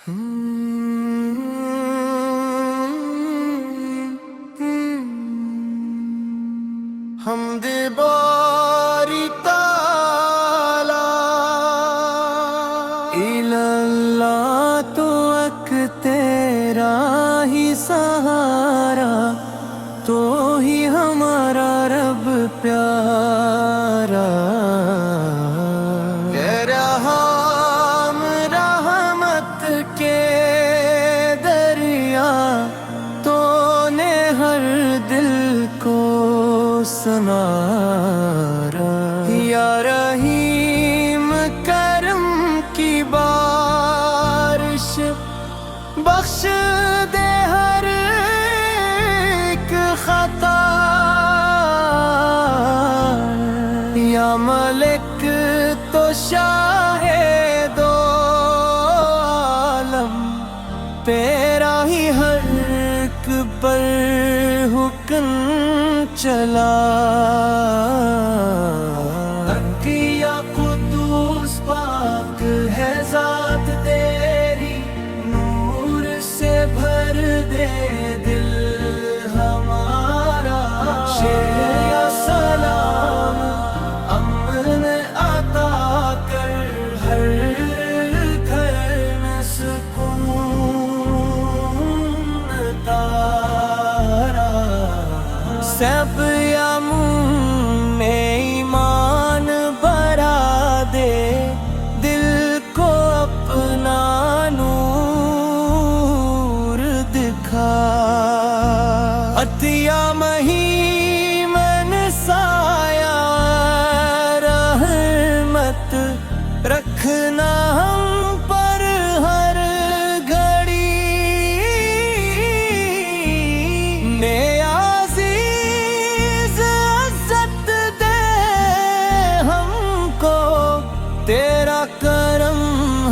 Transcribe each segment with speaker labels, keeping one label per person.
Speaker 1: حمد باری تعالی
Speaker 2: اللہ تو اک تیرا ہی سہارا، تو ہی ہمارا رب پیارا۔
Speaker 1: رحم رحمت کے دریا،
Speaker 2: تو نے ہر دل کو سنارا۔
Speaker 1: یا رحیم کرم کی بارش، بخش دے ہر ایک خطا۔ یا ملک تو شاہ دو عالم، تیرا ہی ہر ایک پر حکم چلا۔
Speaker 2: یا قدوس پاک ہے ذات تیری، نور سے بھر دے دل ہمارا۔ یا سلام امن عطا کر، ہر گھر میں سکون تارا۔ سب یا منہ میں ایمان بھرا دے، دل کو اپنا نور دکھا۔ عطیہ مہیمن سایہ رحمت، رکھنا ہم پر ہر گھڑی۔ عزیز عزت دے ہم کو، تیرا کرم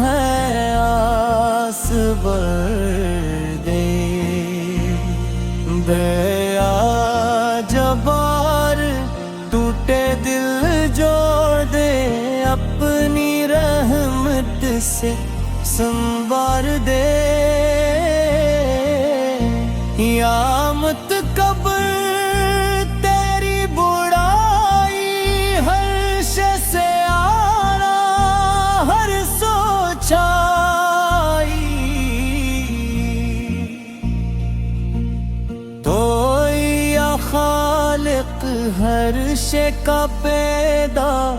Speaker 2: ہے آس بر دے۔ دیا جبار ٹوٹے دل جوڑ دے، اپنی رحمت سے سنوار دے۔ یا متکبر تیری بڑائی، ہر شے سے آرا ہر سوچائی۔ تو یا خالق ہر شے کا پیدا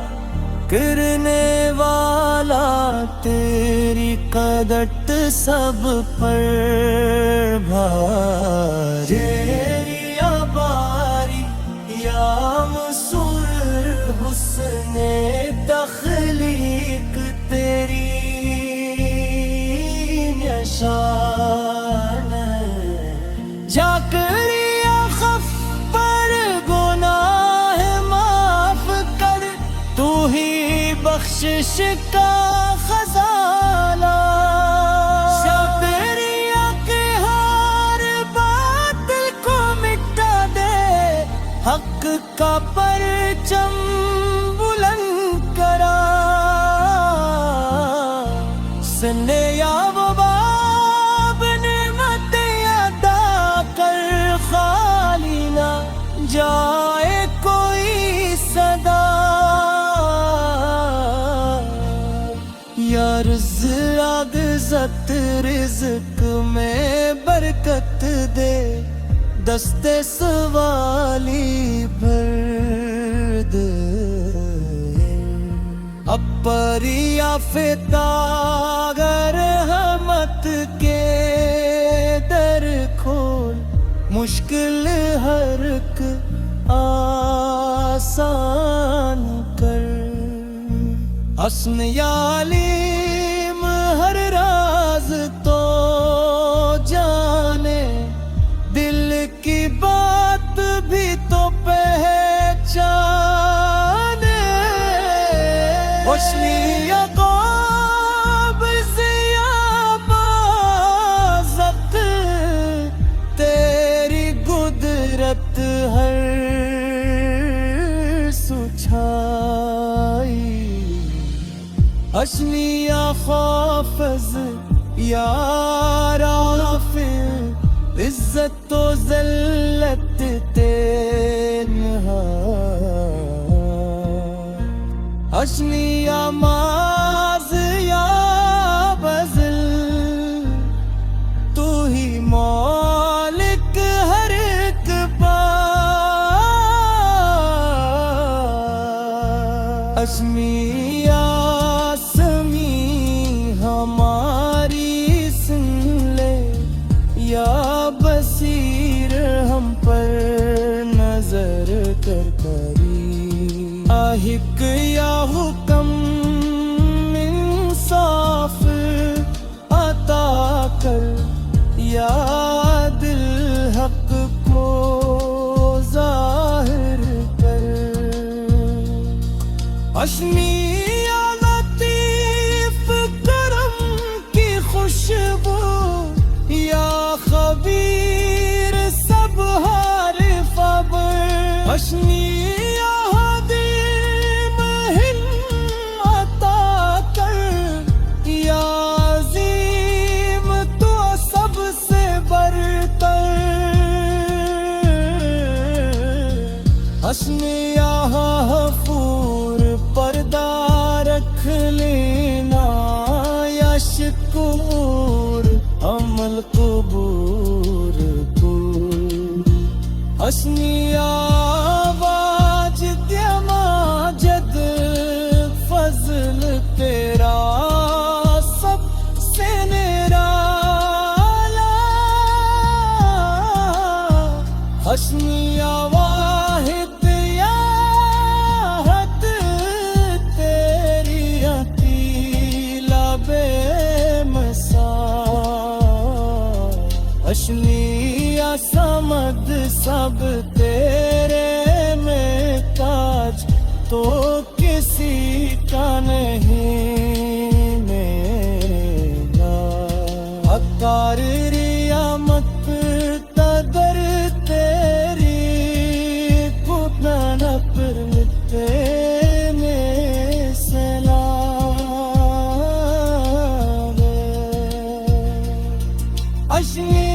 Speaker 2: کرنے والا، تیری قدرت سب پر بھاری۔ یا باری یا مسر حسن تخلیق، تیری نشان جا کر یا خف پر گناہ معاف کر، تو ہی بخشش کا خزانہ۔ حق کا پرچم بلند کرا، سنے یا وہ باب نعمتیں ادا کر، خالی نہ جائے کوئی صدا۔ یا عزت رزق میں برکت دے، دستے سوالی بھر دے۔ اپری آفتہ گر رحمت کے در کھول، مشکل ہر ایک آسان کر۔ حسن یا علیم ہر راز تو جانے، دل کی بات بھی تو پہچانے۔ وشلی یا قابض یا بازق، تیری قدرت ہر سچائی۔ اشلی یا حافظ یا رافع عزت و ذلت تنہا اشنی یا ماز یا بذل تو ہی مالک ہر ایک بات اشمی یا سمی ہماری سن لے یا بصیر ہم پر نظر کر کری آہک یا حکم انصاف عطا کر یا دل حق کو ظاہر کر اشمی یا لطیف کرم کی خوشبو یا خبیر سب حارف ابر اشمی یا حدیم ہم عطا کر یا عظیم تو سب سے برتر اشمی یا غفور پردہ رکھ لینا یا شکور عمل قبور کو اشمی یا واجد یا ماجد فضل تیرا سب سے نرالا اشمی یا واحد یا حد تیری عطیلہ بے مثال اشمی یا سمد سب تیرے میں تاج تو کسی کا نہیں میرا عطار ریا مقتدر تیری قدن پر تینے سلام اشنی